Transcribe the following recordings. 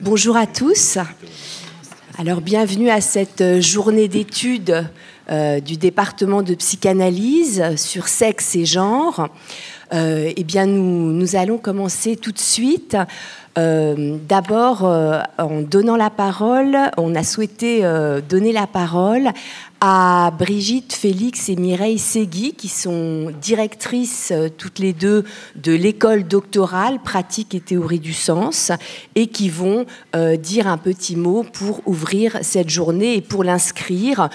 Bonjour à tous. Alors, bienvenue à cette journée d'études du département de psychanalyse sur sexe et genre. Eh bien, nous allons commencer tout de suite. D'abord, en donnant la parole, on a souhaité donner la parole à Brigitte Félix et Mireille Segui, qui sont directrices toutes les deux de l'école doctorale Pratique et théorie du sens, et qui vont dire un petit mot pour ouvrir cette journée et pour l'inscrire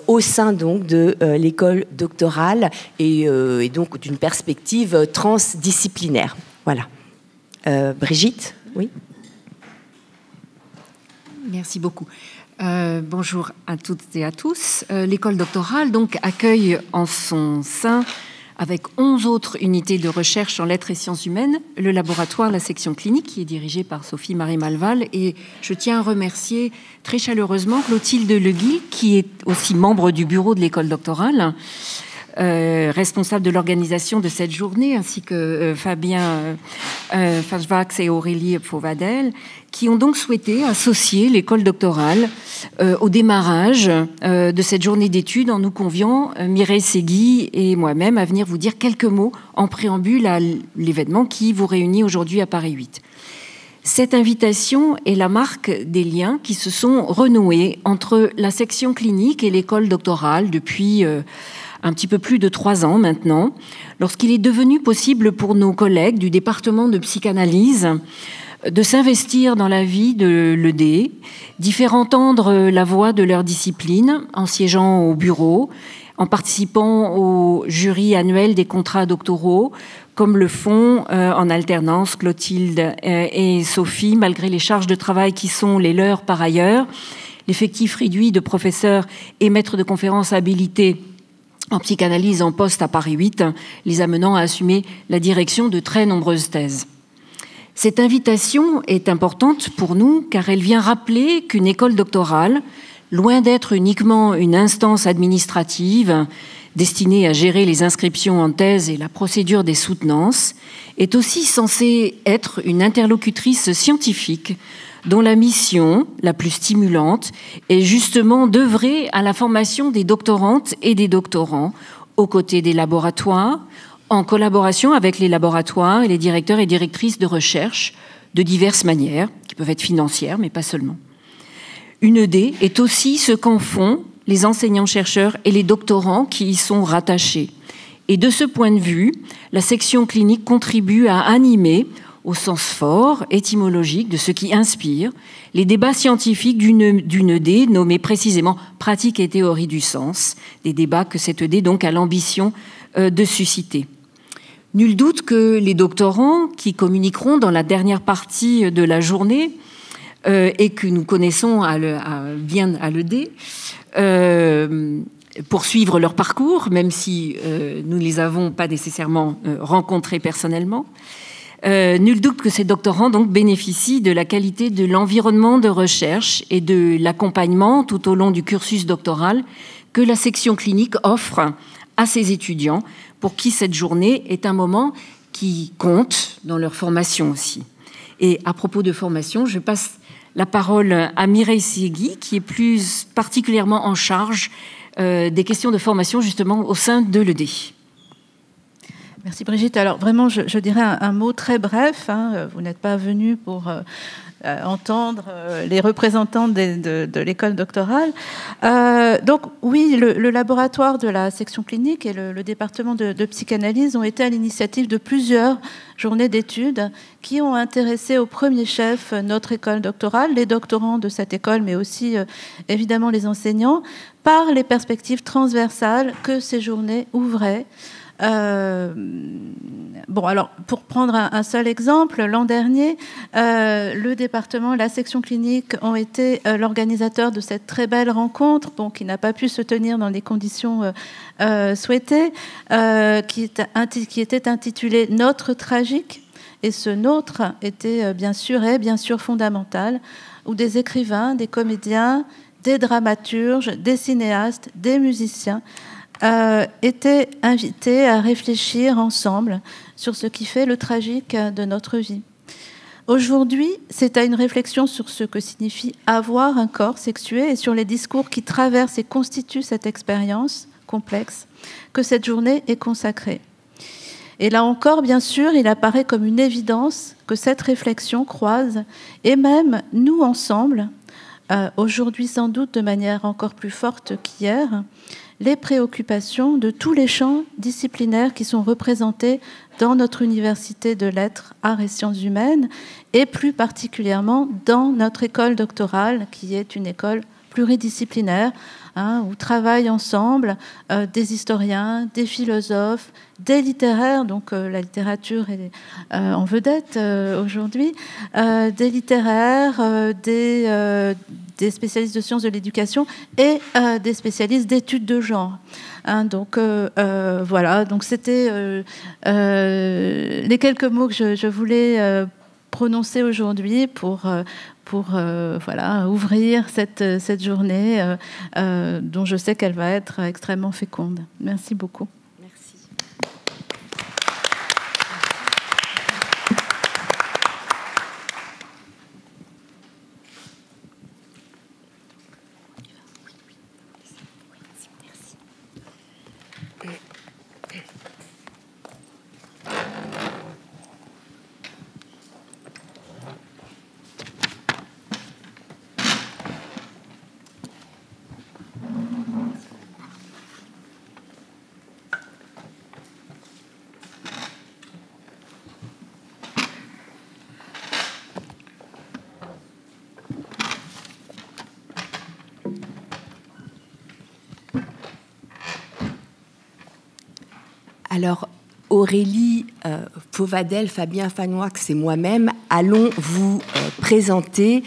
au sein donc de l'école doctorale et donc d'une perspective transdisciplinaire. Voilà. Brigitte, oui. Merci beaucoup. Bonjour à toutes et à tous. L'école doctorale donc accueille en son sein, avec 11 autres unités de recherche en lettres et sciences humaines, le laboratoire, la section clinique, qui est dirigée par Sophie-Marie Malval. Et je tiens à remercier très chaleureusement Clotilde Leguy, qui est aussi membre du bureau de l'école doctorale, responsable de l'organisation de cette journée, ainsi que Fabien Fajvax et Aurélie Fauvadel, qui ont donc souhaité associer l'école doctorale au démarrage de cette journée d'études en nous conviant, Mireille Segui et moi-même, à venir vous dire quelques mots en préambule à l'événement qui vous réunit aujourd'hui à Paris 8. Cette invitation est la marque des liens qui se sont renoués entre la section clinique et l'école doctorale depuis un petit peu plus de 3 ans maintenant, lorsqu'il est devenu possible pour nos collègues du département de psychanalyse de s'investir dans la vie de l'ED, d'y faire entendre la voix de leur discipline en siégeant au bureau, en participant au jury annuel des contrats doctoraux, comme le font en alternance Clotilde et Sophie, malgré les charges de travail qui sont les leurs par ailleurs, l'effectif réduit de professeurs et maîtres de conférences habilités en psychanalyse en poste à Paris 8, les amenant à assumer la direction de très nombreuses thèses. Cette invitation est importante pour nous car elle vient rappeler qu'une école doctorale, loin d'être uniquement une instance administrative destinée à gérer les inscriptions en thèse et la procédure des soutenances, est aussi censée être une interlocutrice scientifique dont la mission, la plus stimulante, est justement d'œuvrer à la formation des doctorantes et des doctorants aux côtés des laboratoires, en collaboration avec les laboratoires et les directeurs et directrices de recherche de diverses manières, qui peuvent être financières, mais pas seulement. Une ED est aussi ce qu'en font les enseignants-chercheurs et les doctorants qui y sont rattachés. Et de ce point de vue, la section clinique contribue à animer, au sens fort, étymologique, de ce qui inspire, les débats scientifiques d'une ED nommée précisément pratique et théorie du sens, des débats que cette ED donc a l'ambition de susciter. Nul doute que les doctorants qui communiqueront dans la dernière partie de la journée et que nous connaissons bien à l'ED, poursuivre leur parcours, même si nous ne les avons pas nécessairement rencontrés personnellement. Nul doute que ces doctorants donc bénéficient de la qualité de l'environnement de recherche et de l'accompagnement tout au long du cursus doctoral que la section clinique offre à ses étudiants, pour qui cette journée est un moment qui compte dans leur formation aussi. Et à propos de formation, je passe la parole à Mireille Segui, qui est plus particulièrement en charge des questions de formation justement au sein de l'ED. Merci Brigitte. Alors vraiment, je dirais un mot très bref. Vous n'êtes pas venu pour entendre les représentants de l'école doctorale. Donc oui, le laboratoire de la section clinique et le département de psychanalyse ont été à l'initiative de plusieurs journées d'études qui ont intéressé au premier chef notre école doctorale, les doctorants de cette école, mais aussi évidemment les enseignants, par les perspectives transversales que ces journées ouvraient. Alors, pour prendre un seul exemple, l'an dernier, le département, la section clinique ont été l'organisateur de cette très belle rencontre, qui n'a pas pu se tenir dans les conditions souhaitées, qui était intitulée « Notre tragique ». Et ce nôtre était bien sûr fondamental, où des écrivains, des comédiens, des dramaturges, des cinéastes, des musiciens étaient invités à réfléchir ensemble sur ce qui fait le tragique de notre vie. Aujourd'hui, c'est à une réflexion sur ce que signifie avoir un corps sexué et sur les discours qui traversent et constituent cette expérience complexe que cette journée est consacrée. Et là encore, bien sûr, il apparaît comme une évidence que cette réflexion croise, et même nous ensemble, aujourd'hui sans doute de manière encore plus forte qu'hier, les préoccupations de tous les champs disciplinaires qui sont représentés dans notre université de lettres, arts et sciences humaines, et plus particulièrement dans notre école doctorale, qui est une école pluridisciplinaire, où travaillent ensemble des historiens, des philosophes, des littéraires, donc la littérature est en vedette aujourd'hui, des littéraires, des spécialistes de sciences de l'éducation et des spécialistes d'études de genre. Donc voilà, donc c'était les quelques mots que je voulais prononcer aujourd'hui pour voilà, ouvrir cette journée dont je sais qu'elle va être extrêmement féconde. Merci beaucoup. Merci. Alors, Aurélie Fauvadel, Fabien Fanoix et moi-même allons vous présenter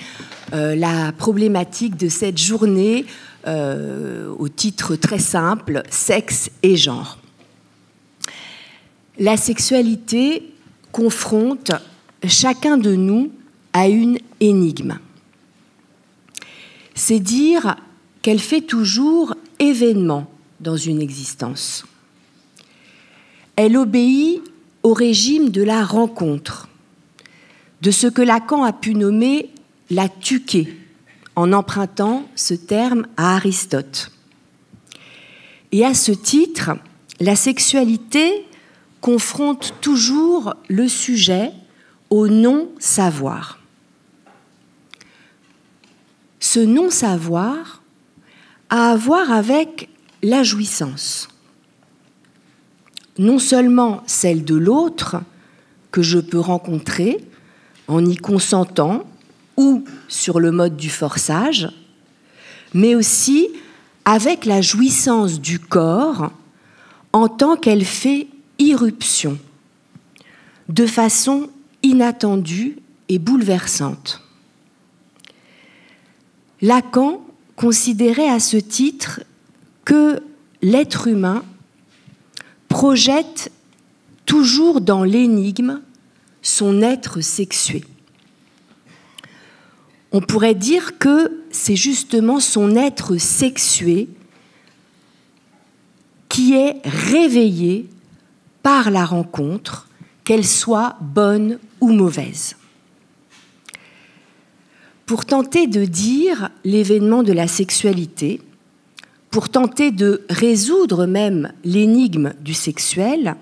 la problématique de cette journée au titre très simple, sexe et genre. La sexualité confronte chacun de nous à une énigme. C'est dire qu'elle fait toujours événement dans une existence. Elle obéit au régime de la rencontre, de ce que Lacan a pu nommer la tuquée, en empruntant ce terme à Aristote. Et à ce titre, la sexualité confronte toujours le sujet au non-savoir. Ce non-savoir a à voir avec la jouissance. Non seulement celle de l'autre que je peux rencontrer en y consentant ou sur le mode du forçage, mais aussi avec la jouissance du corps en tant qu'elle fait irruption, de façon inattendue et bouleversante. Lacan considérait à ce titre que l'être humain projette toujours dans l'énigme son être sexué. On pourrait dire que c'est justement son être sexué qui est réveillé par la rencontre, qu'elle soit bonne ou mauvaise. Pour tenter de dire l'événement de la sexualité, pour tenter de résoudre même l'énigme du sexuel,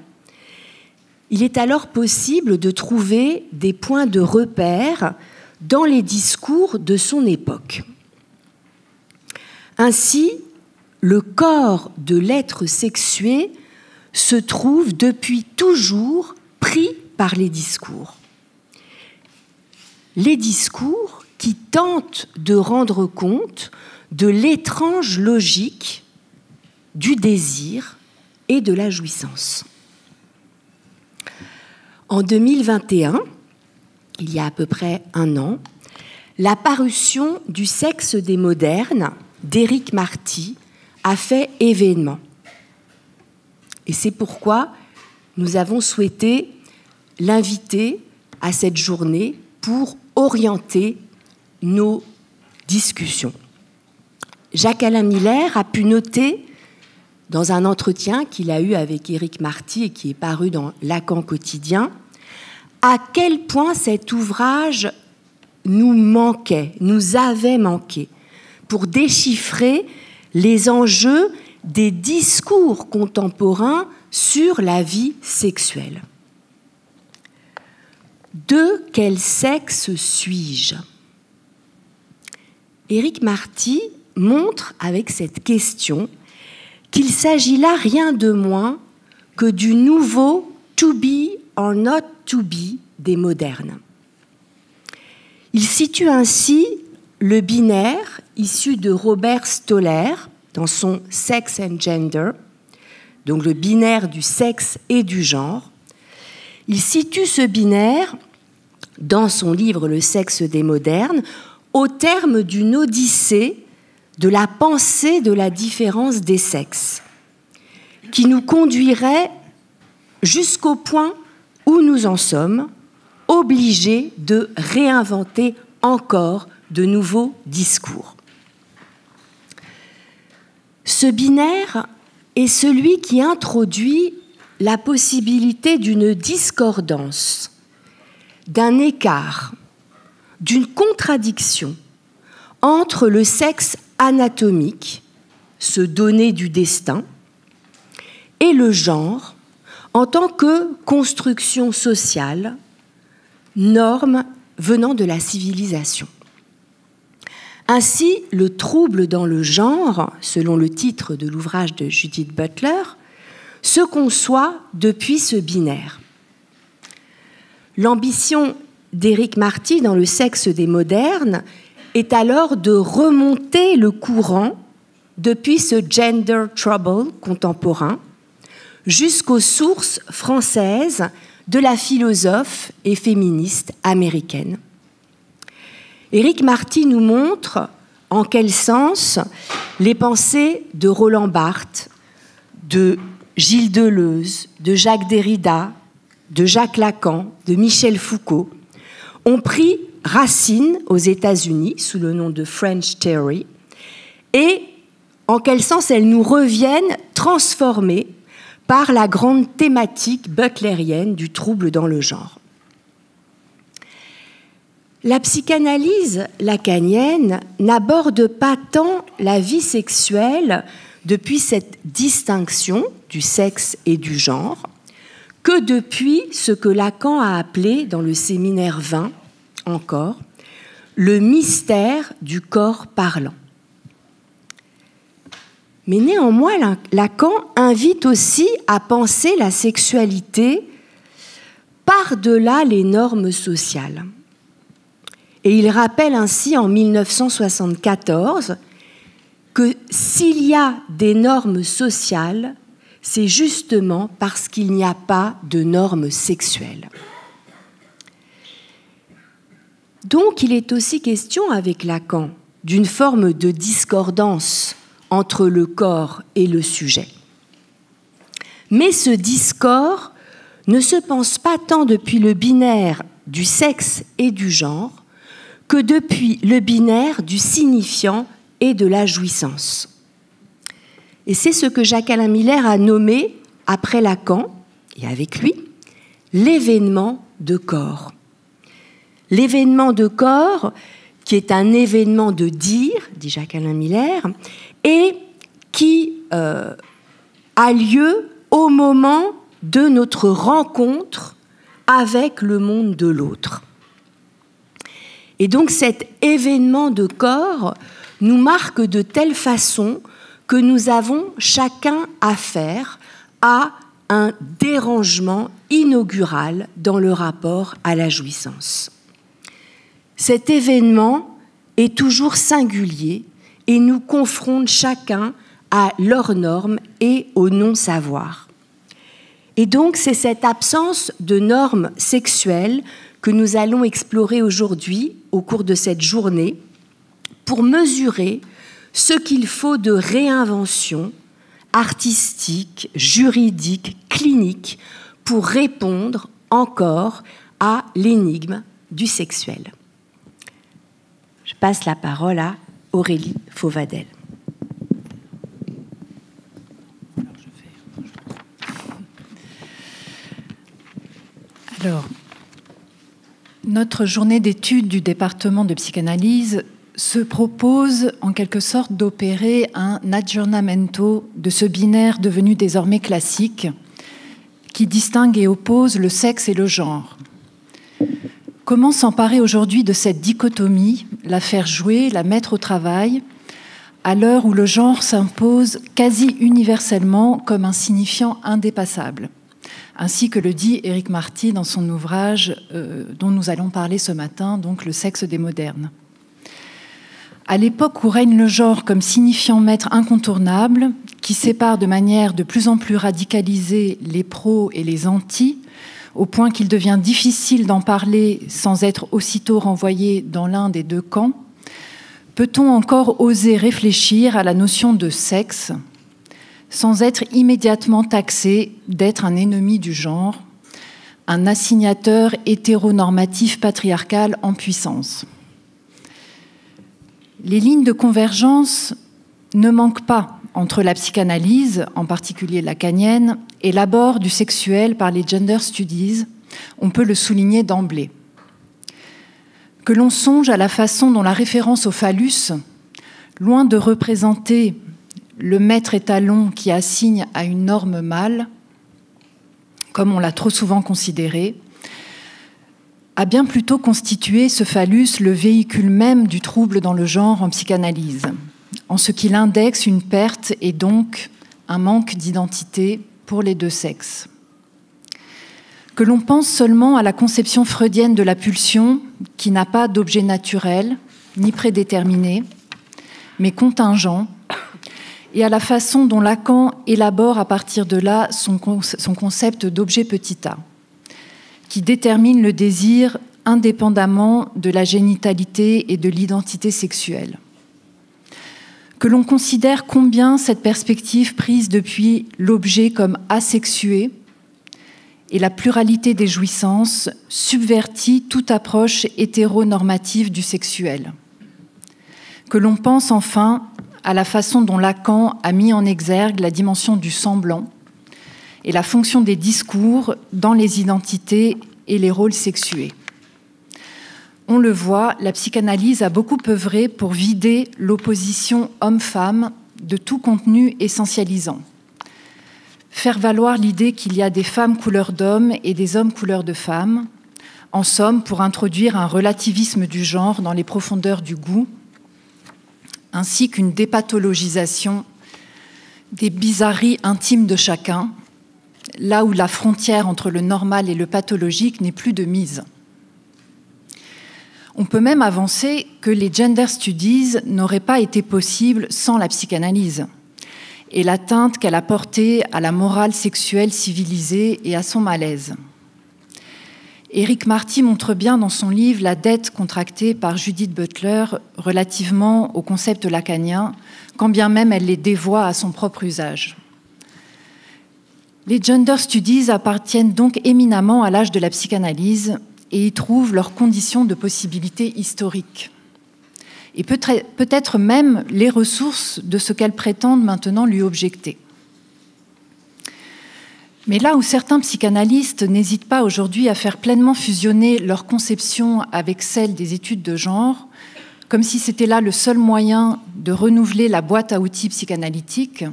il est alors possible de trouver des points de repère dans les discours de son époque. Ainsi, le corps de l'être sexué se trouve depuis toujours pris par les discours. Les discours qui tentent de rendre compte de l'étrange logique du désir et de la jouissance. En 2021, il y a à peu près un an, la parution du Sexe des modernes d'Éric Marty a fait événement. Et c'est pourquoi nous avons souhaité l'inviter à cette journée pour orienter nos discussions. Jacques-Alain Miller a pu noter, dans un entretien qu'il a eu avec Éric Marty et qui est paru dans Lacan quotidien, à quel point cet ouvrage nous manquait, nous avait manqué, pour déchiffrer les enjeux des discours contemporains sur la vie sexuelle. De quel sexe suis-je ? Éric Marty montre avec cette question qu'il s'agit là rien de moins que du nouveau to be or not to be des modernes. Il situe ainsi le binaire issu de Robert Stoller dans son Sex and Gender, donc le binaire du sexe et du genre. Il situe ce binaire dans son livre Le sexe des modernes au terme d'une odyssée de la pensée de la différence des sexes, qui nous conduirait jusqu'au point où nous en sommes, obligés de réinventer encore de nouveaux discours. Ce binaire est celui qui introduit la possibilité d'une discordance, d'un écart, d'une contradiction entre le sexe anatomique, ce donné du destin, et le genre en tant que construction sociale, norme venant de la civilisation. Ainsi, le trouble dans le genre, selon le titre de l'ouvrage de Judith Butler, se conçoit depuis ce binaire. L'ambition d'Éric Marty dans Le sexe des modernes est alors de remonter le courant depuis ce gender trouble contemporain jusqu'aux sources françaises de la philosophe et féministe américaine. Éric Marty nous montre en quel sens les pensées de Roland Barthes, de Gilles Deleuze, de Jacques Derrida, de Jacques Lacan, de Michel Foucault ont pris racine aux États-Unis sous le nom de French Theory et en quel sens elles nous reviennent transformées par la grande thématique butlérienne du trouble dans le genre. La psychanalyse lacanienne n'aborde pas tant la vie sexuelle depuis cette distinction du sexe et du genre que depuis ce que Lacan a appelé, dans le séminaire 20 encore, le mystère du corps parlant. Mais néanmoins, Lacan invite aussi à penser la sexualité par-delà les normes sociales. Et il rappelle ainsi en 1974 que s'il y a des normes sociales, c'est justement parce qu'il n'y a pas de normes sexuelles. Donc il est aussi question avec Lacan d'une forme de discordance entre le corps et le sujet. Mais ce discord ne se pense pas tant depuis le binaire du sexe et du genre que depuis le binaire du signifiant et de la jouissance. Et c'est ce que Jacques-Alain Miller a nommé, après Lacan, et avec lui, l'événement de corps. L'événement de corps, qui est un événement de dire, dit Jacques-Alain Miller, et qui a lieu au moment de notre rencontre avec le monde de l'autre. Et donc cet événement de corps nous marque de telle façon que nous avons chacun affaire à un dérangement inaugural dans le rapport à la jouissance. Cet événement est toujours singulier et nous confronte chacun à leurs normes et au non-savoir. Et donc c'est cette absence de normes sexuelles que nous allons explorer aujourd'hui au cours de cette journée pour mesurer ce qu'il faut de réinvention artistique, juridique, clinique pour répondre encore à l'énigme du sexuel. Je passe la parole à Aurélie Fauvadel. Alors, Notre journée d'études du département de psychanalyse se propose en quelque sorte d'opérer un aggiornamento de ce binaire devenu désormais classique qui distingue et oppose le sexe et le genre. Comment s'emparer aujourd'hui de cette dichotomie, la faire jouer, la mettre au travail, à l'heure où le genre s'impose quasi universellement comme un signifiant indépassable, ainsi que le dit Éric Marty dans son ouvrage dont nous allons parler ce matin, donc Le sexe des modernes. À l'époque où règne le genre comme signifiant maître incontournable, qui sépare de manière de plus en plus radicalisée les pros et les antis, au point qu'il devient difficile d'en parler sans être aussitôt renvoyé dans l'un des deux camps, peut-on encore oser réfléchir à la notion de sexe sans être immédiatement taxé d'être un ennemi du genre, un assignateur hétéronormatif patriarcal en puissance? Les lignes de convergence ne manquent pas entre la psychanalyse, en particulier lacanienne, et l'abord du sexuel par les gender studies. On peut le souligner d'emblée. Que l'on songe à la façon dont la référence au phallus, loin de représenter le maître étalon qui assigne à une norme mâle, comme on l'a trop souvent considéré, a bien plutôt constitué ce phallus le véhicule même du trouble dans le genre en psychanalyse, en ce qu'il indexe une perte et donc un manque d'identité pour les deux sexes. Que l'on pense seulement à la conception freudienne de la pulsion, qui n'a pas d'objet naturel, ni prédéterminé, mais contingent, et à la façon dont Lacan élabore à partir de là son concept d'objet petit a, qui détermine le désir indépendamment de la génitalité et de l'identité sexuelle. Que l'on considère combien cette perspective prise depuis l'objet comme asexué et la pluralité des jouissances subvertit toute approche hétéronormative du sexuel. Que l'on pense enfin à la façon dont Lacan a mis en exergue la dimension du semblant et la fonction des discours dans les identités et les rôles sexués. On le voit, la psychanalyse a beaucoup œuvré pour vider l'opposition homme-femme de tout contenu essentialisant. Faire valoir l'idée qu'il y a des femmes couleur d'hommes et des hommes couleur de femmes, en somme pour introduire un relativisme du genre dans les profondeurs du goût, ainsi qu'une dépathologisation des bizarreries intimes de chacun, là où la frontière entre le normal et le pathologique n'est plus de mise. On peut même avancer que les gender studies n'auraient pas été possibles sans la psychanalyse et l'atteinte qu'elle a portée à la morale sexuelle civilisée et à son malaise. Éric Marty montre bien dans son livre la dette contractée par Judith Butler relativement au concept lacanien, quand bien même elle les dévoie à son propre usage. Les gender studies appartiennent donc éminemment à l'âge de la psychanalyse et y trouvent leurs conditions de possibilité historique. Et peut-être même les ressources de ce qu'elles prétendent maintenant lui objecter. Mais là où certains psychanalystes n'hésitent pas aujourd'hui à faire pleinement fusionner leur conception avec celle des études de genre, comme si c'était là le seul moyen de renouveler la boîte à outils psychanalytique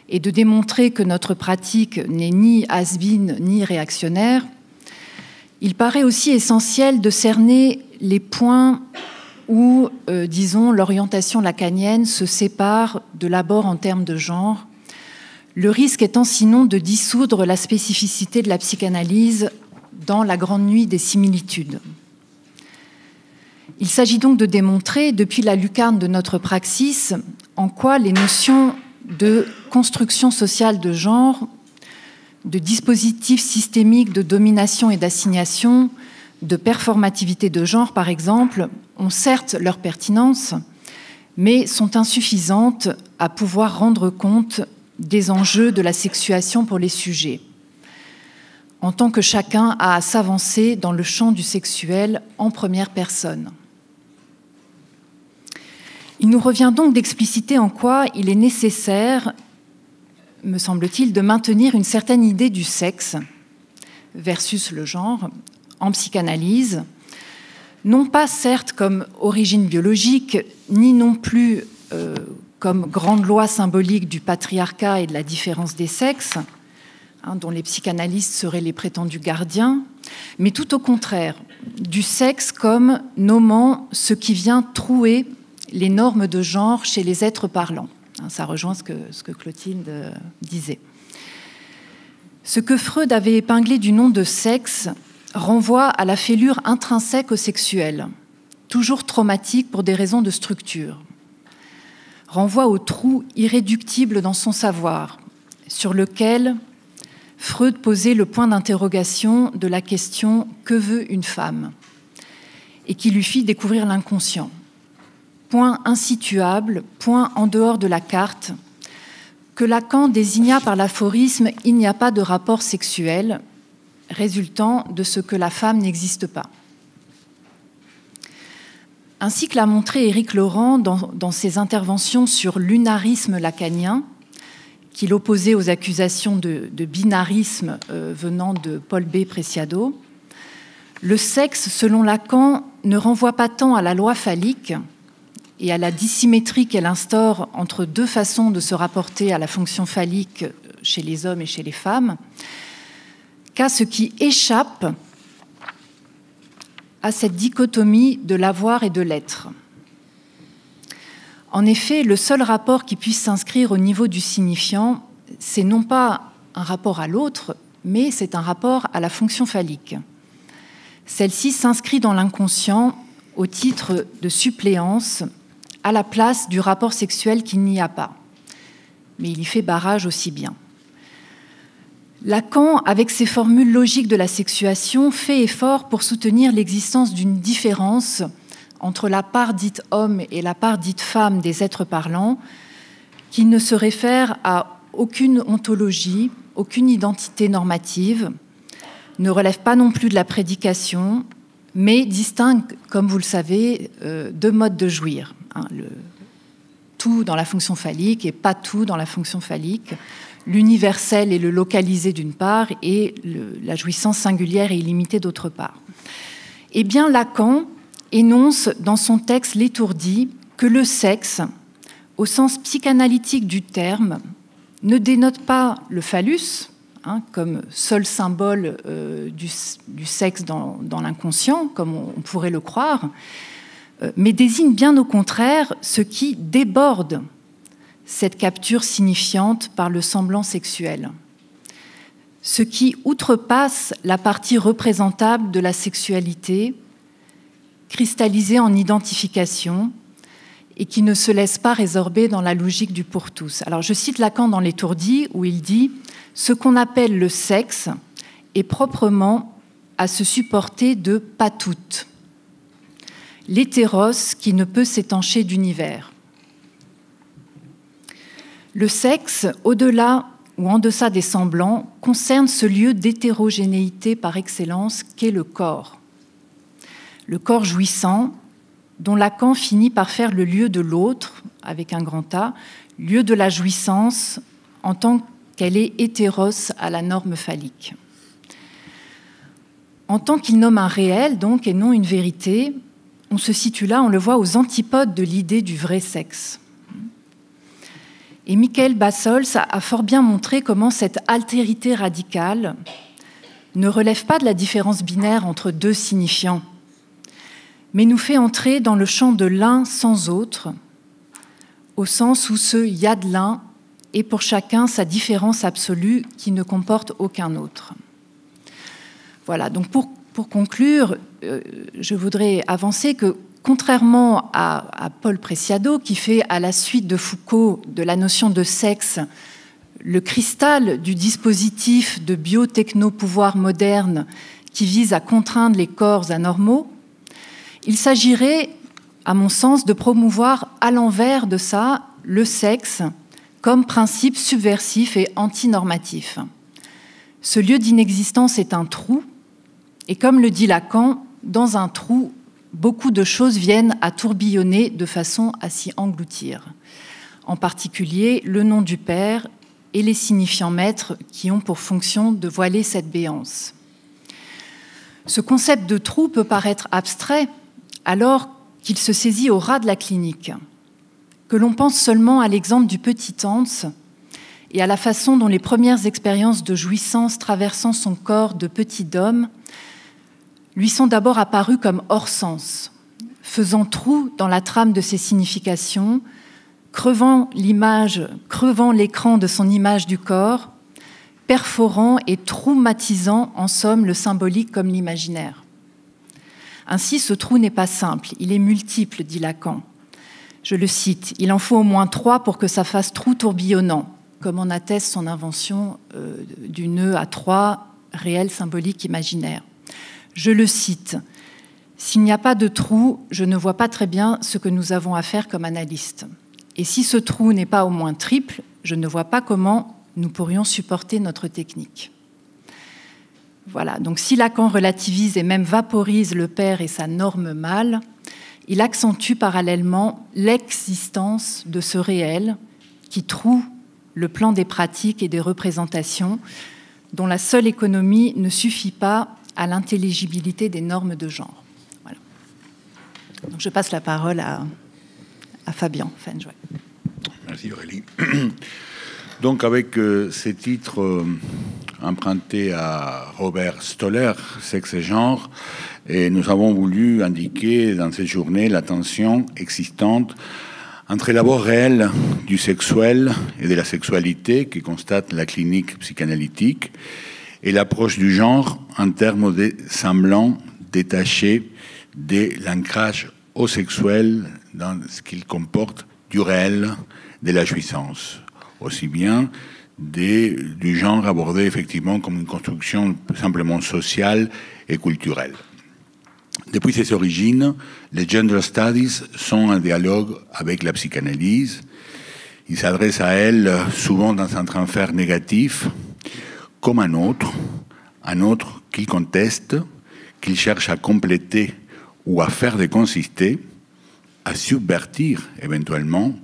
et de démontrer que notre pratique n'est ni has-been ni réactionnaire, il paraît aussi essentiel de cerner les points où, disons, l'orientation lacanienne se sépare de l'abord en termes de genre, le risque étant sinon de dissoudre la spécificité de la psychanalyse dans la grande nuit des similitudes. Il s'agit donc de démontrer, depuis la lucarne de notre praxis, en quoi les notions de construction sociale de genre, de dispositifs systémiques de domination et d'assignation, de performativité de genre, par exemple, ont certes leur pertinence, mais sont insuffisantes à pouvoir rendre compte des enjeux de la sexuation pour les sujets, en tant que chacun a à s'avancer dans le champ du sexuel en première personne. Il nous revient donc d'expliciter en quoi il est nécessaire, me semble-t-il, de maintenir une certaine idée du sexe versus le genre en psychanalyse, non pas certes comme origine biologique, ni non plus comme grande loi symbolique du patriarcat et de la différence des sexes, dont les psychanalystes seraient les prétendus gardiens, mais tout au contraire, du sexe comme nommant ce qui vient trouer les normes de genre chez les êtres parlants. Ça rejoint ce que Clotilde disait. Ce que Freud avait épinglé du nom de sexe renvoie à la fêlure intrinsèque au sexuel, toujours traumatique pour des raisons de structure. Renvoie au trou irréductible dans son savoir, sur lequel Freud posait le point d'interrogation de la question « Que veut une femme ?» et qui lui fit découvrir l'inconscient. Point insituable, point en dehors de la carte, que Lacan désigna par l'aphorisme « Il n'y a pas de rapport sexuel », résultant de ce que la femme n'existe pas. Ainsi que l'a montré Éric Laurent dans ses interventions sur l'unarisme lacanien, qu'il opposait aux accusations de binarisme venant de Paul B. Preciado, le sexe, selon Lacan, ne renvoie pas tant à la loi phallique et à la dissymétrie qu'elle instaure entre deux façons de se rapporter à la fonction phallique chez les hommes et chez les femmes, qu'à ce qui échappe à cette dichotomie de l'avoir et de l'être. En effet, le seul rapport qui puisse s'inscrire au niveau du signifiant, c'est non pas un rapport à l'autre, mais c'est un rapport à la fonction phallique. Celle-ci s'inscrit dans l'inconscient au titre de suppléance, à la place du rapport sexuel qu'il n'y a pas. Mais il y fait barrage aussi bien. Lacan, avec ses formules logiques de la sexuation, fait effort pour soutenir l'existence d'une différence entre la part dite homme et la part dite femme des êtres parlants, qui ne se réfère à aucune ontologie, aucune identité normative, ne relève pas non plus de la prédication, mais distingue, comme vous le savez, deux modes de jouir. Le tout dans la fonction phallique et pas tout dans la fonction phallique, l'universel et le localisé d'une part, et la jouissance singulière et illimitée d'autre part. Eh bien, Lacan énonce dans son texte L'étourdi que le sexe, au sens psychanalytique du terme, ne dénote pas le phallus, comme seul symbole du sexe dans l'inconscient, comme on pourrait le croire, mais désigne bien au contraire ce qui déborde cette capture signifiante par le semblant sexuel, ce qui outrepasse la partie représentable de la sexualité, cristallisée en identification, et qui ne se laisse pas résorber dans la logique du pour tous. Alors je cite Lacan dans L'étourdi, où il dit « Ce qu'on appelle le sexe est proprement à se supporter de pas toutes. L'hétéros qui ne peut s'étancher d'univers. Le sexe, au-delà ou en deçà des semblants, concerne ce lieu d'hétérogénéité par excellence qu'est le corps. Le corps jouissant, dont Lacan finit par faire le lieu de l'autre, avec un grand A, lieu de la jouissance en tant qu'elle est hétéros à la norme phallique. En tant qu'il nomme un réel, donc, et non une vérité, on se situe là, on le voit, aux antipodes de l'idée du vrai sexe. Et Michael Bassols a fort bien montré comment cette altérité radicale ne relève pas de la différence binaire entre deux signifiants, mais nous fait entrer dans le champ de l'un sans autre, au sens où ce « y a de l'un » est pour chacun sa différence absolue qui ne comporte aucun autre. Voilà, donc pour conclure, je voudrais avancer que, contrairement à Paul Preciado, qui fait à la suite de Foucault de la notion de sexe le cristal du dispositif de biotechno-pouvoir moderne qui vise à contraindre les corps anormaux, il s'agirait, à mon sens, de promouvoir à l'envers de ça le sexe comme principe subversif et antinormatif. Ce lieu d'inexistence est un trou, et comme le dit Lacan, dans un trou, beaucoup de choses viennent à tourbillonner de façon à s'y engloutir. En particulier, le nom du Père et les signifiants maîtres qui ont pour fonction de voiler cette béance. Ce concept de trou peut paraître abstrait, alors qu'il se saisit au ras de la clinique, que l'on pense seulement à l'exemple du petit Hans et à la façon dont les premières expériences de jouissance traversant son corps de petit homme lui sont d'abord apparues comme hors sens, faisant trou dans la trame de ses significations, crevant l'écran de son image du corps, perforant et traumatisant en somme le symbolique comme l'imaginaire. Ainsi, ce trou n'est pas simple, il est multiple, dit Lacan. Je le cite, « Il en faut au moins 3 pour que ça fasse trou tourbillonnant », comme en atteste son invention du nœud à 3 réel, symbolique, imaginaire. Je le cite, « S'il n'y a pas de trou, je ne vois pas très bien ce que nous avons à faire comme analystes. Et si ce trou n'est pas au moins triple, je ne vois pas comment nous pourrions supporter notre technique. » Voilà, donc si Lacan relativise et même vaporise le père et sa norme mâle, il accentue parallèlement l'existence de ce réel qui troue le plan des pratiques et des représentations dont la seule économie ne suffit pas à l'intelligibilité des normes de genre. Voilà. Donc je passe la parole à Fabien Fenjouet. Merci Aurélie. Donc avec ces titres empruntés à Robert Stoller, Sexe et genre, et nous avons voulu indiquer dans cette journée la tension existante entre l'abord réel du sexuel et de la sexualité que constate la clinique psychanalytique et l'approche du genre en termes de semblants détachés de l'ancrage au sexuel dans ce qu'il comporte du réel de la jouissance, aussi bien du genre abordé effectivement comme une construction simplement sociale et culturelle. Depuis ses origines, les gender studies sont un dialogue avec la psychanalyse. Ils s'adressent à elle souvent dans un transfert négatif, comme un autre qu'il conteste, qu'il cherche à compléter ou à faire déconsister, à subvertir éventuellement,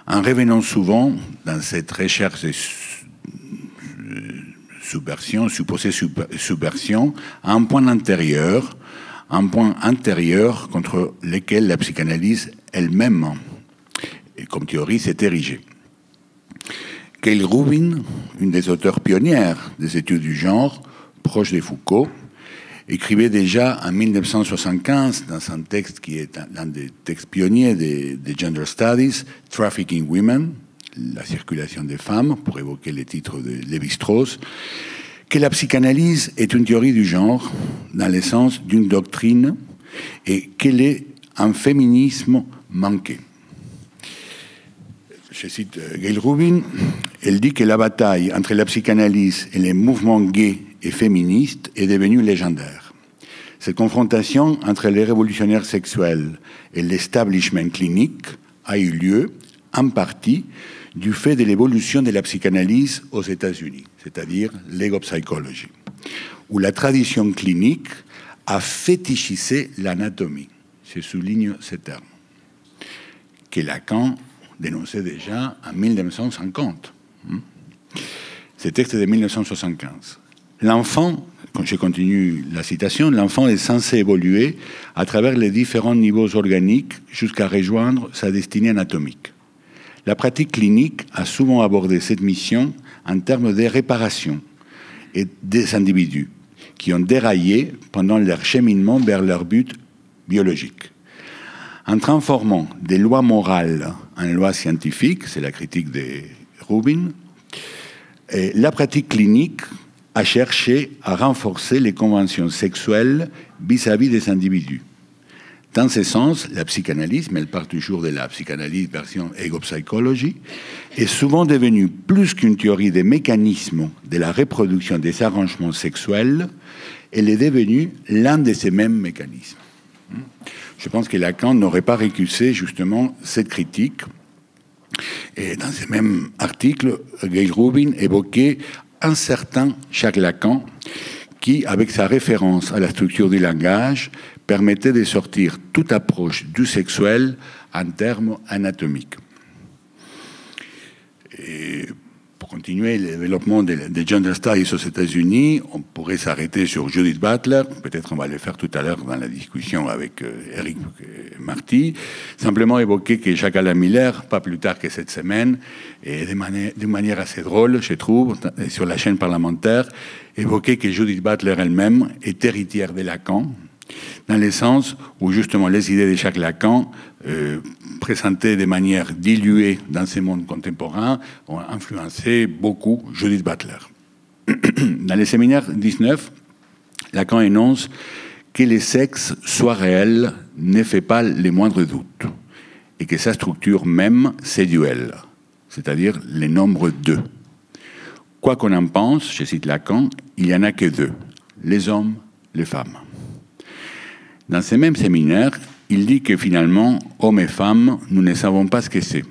en revenant souvent dans cette recherche de subversion, supposée subversion, à un point antérieur contre lequel la psychanalyse elle-même, comme théorie, s'est érigée. Gail Rubin, une des auteurs pionnières des études du genre, proche de Foucault, écrivait déjà en 1975, dans un texte qui est l'un des textes pionniers des Gender Studies, Trafficking Women, la circulation des femmes, pour évoquer les titres de Lévi-Strauss, que la psychanalyse est une théorie du genre dans le sens d'une doctrine et qu'elle est un féminisme manqué. Je cite Gail Rubin, elle dit que la bataille entre la psychanalyse et les mouvements gays et féministes est devenue légendaire. Cette confrontation entre les révolutionnaires sexuels et l'establishment clinique a eu lieu en partie du fait de l'évolution de la psychanalyse aux États-Unis, c'est-à-dire l'ego psychology, où la tradition clinique a fétichisé l'anatomie. Je souligne ce terme, que Lacan dénonçait déjà en 1950. Ce texte est de 1975. L'enfant, quand je continue la citation, l'enfant est censé évoluer à travers les différents niveaux organiques jusqu'à rejoindre sa destinée anatomique. La pratique clinique a souvent abordé cette mission en termes de réparation et des individus qui ont déraillé pendant leur cheminement vers leur but biologique. En transformant des lois morales en lois scientifiques, c'est la critique de Rubin, et la pratique clinique a cherché à renforcer les conventions sexuelles vis-à-vis des individus. Dans ce sens, la psychanalyse, mais elle part toujours de la psychanalyse version ego psychology, est souvent devenue plus qu'une théorie des mécanismes de la reproduction des arrangements sexuels, elle est devenue l'un de ces mêmes mécanismes. Je pense que Lacan n'aurait pas récusé justement cette critique. Et dans ce même article, Gail Rubin évoquait un certain Jacques Lacan qui, avec sa référence à la structure du langage, permettait de sortir toute approche du sexuel en termes anatomiques. Et pour continuer le développement des gender studies aux États-Unis, on pourrait s'arrêter sur Judith Butler. Peut-être on va le faire tout à l'heure dans la discussion avec Eric Marty. Simplement évoquer que Jacques Alain Miller, pas plus tard que cette semaine, et de manière assez drôle, je trouve, sur la chaîne parlementaire, évoquer que Judith Butler elle-même est héritière de Lacan, dans le sens où justement les idées de Jacques Lacan, présentées de manière diluée dans ce monde contemporain, ont influencé beaucoup Judith Butler. Dans le séminaire 19, Lacan énonce que le sexe soit réel ne fait pas les moindres doutes, et que sa structure même, c'est duel, c'est-à-dire les nombres 2. Quoi qu'on en pense, je cite Lacan, il n'y en a que 2, les hommes, les femmes. Dans ce même séminaire, il dit que finalement, hommes et femmes, nous ne savons pas ce que c'est.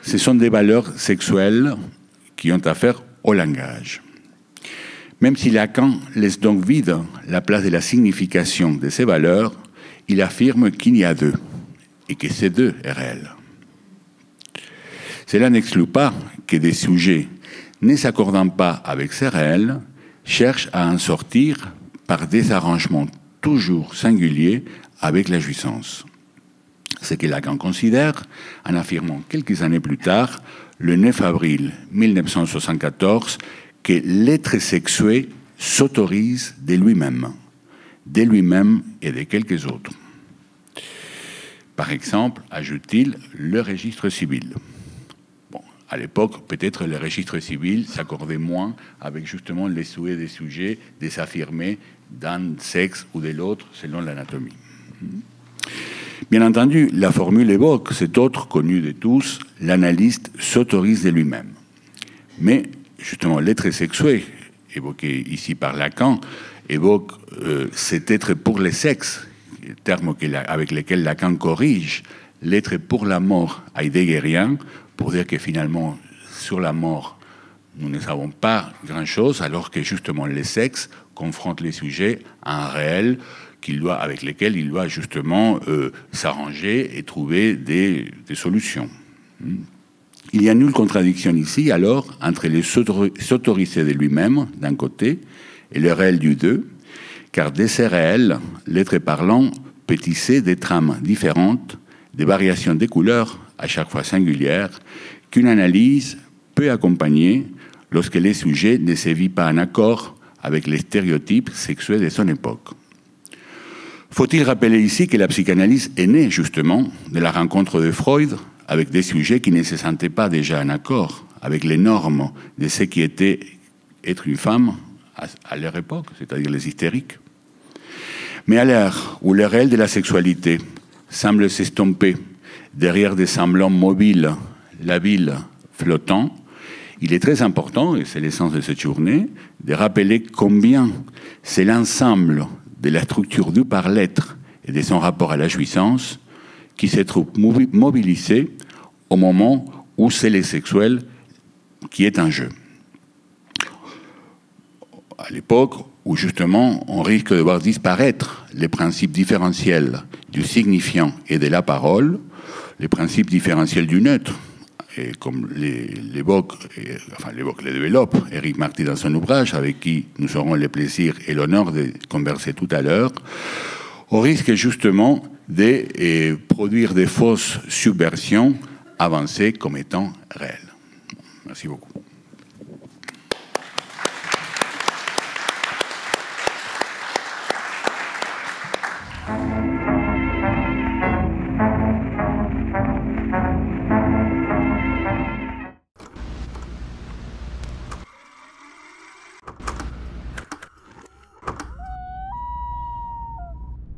Ce sont des valeurs sexuelles qui ont affaire au langage. Même si Lacan laisse donc vide la place de la signification de ces valeurs, il affirme qu'il y a 2, et que ces 2 est réel. Cela n'exclut pas que des sujets ne s'accordant pas avec ces réels cherchent à en sortir par des arrangements toujours singuliers avec la jouissance. Ce que Lacan considère, en affirmant quelques années plus tard, le 9 avril 1974, que l'être sexué s'autorise de lui-même et de quelques autres. Par exemple, ajoute-t-il, le registre civil. Bon, à l'époque, peut-être le registre civil s'accordait moins avec justement les souhaits des sujets de s'affirmer d'un sexe ou de l'autre selon l'anatomie. Bien entendu, la formule évoque cet autre connu de tous, l'analyste s'autorise de lui-même. Mais justement, l'être sexué, évoqué ici par Lacan, évoque cet être pour les sexes, terme avec lequel Lacan corrige l'être pour la mort heideggerien, pour dire que finalement, sur la mort, nous ne savons pas grand-chose, alors que justement les sexes confrontent les sujets à un réel avec lesquels il doit justement s'arranger et trouver des solutions. Il y a nulle contradiction ici, alors, entre les s'autoriser de lui-même, d'un côté, et le réel du deux, car de ces réels, l'être parlant peut tisser des trames différentes, des variations des couleurs, à chaque fois singulières, qu'une analyse peut accompagner lorsque les sujets ne se vivent pas en accord avec les stéréotypes sexuels de son époque. Faut-il rappeler ici que la psychanalyse est née justement de la rencontre de Freud avec des sujets qui ne se sentaient pas déjà en accord avec les normes de ce qui était être une femme à leur époque, c'est-à-dire les hystériques. Mais à l'heure où le réel de la sexualité semble s'estomper derrière des semblants mobiles, labiles, flottants, il est très important, et c'est l'essence de cette journée, de rappeler combien c'est l'ensemble de la structure du par-l'être et de son rapport à la jouissance qui se trouve mobilisé au moment où c'est le sexuel qui est en jeu. À l'époque où justement on risque de voir disparaître les principes différentiels du signifiant et de la parole, les principes différentiels du neutre, et comme les développe Eric Marty dans son ouvrage, avec qui nous aurons le plaisir et l'honneur de converser tout à l'heure, au risque justement de produire des fausses subversions avancées comme étant réelles. Merci beaucoup.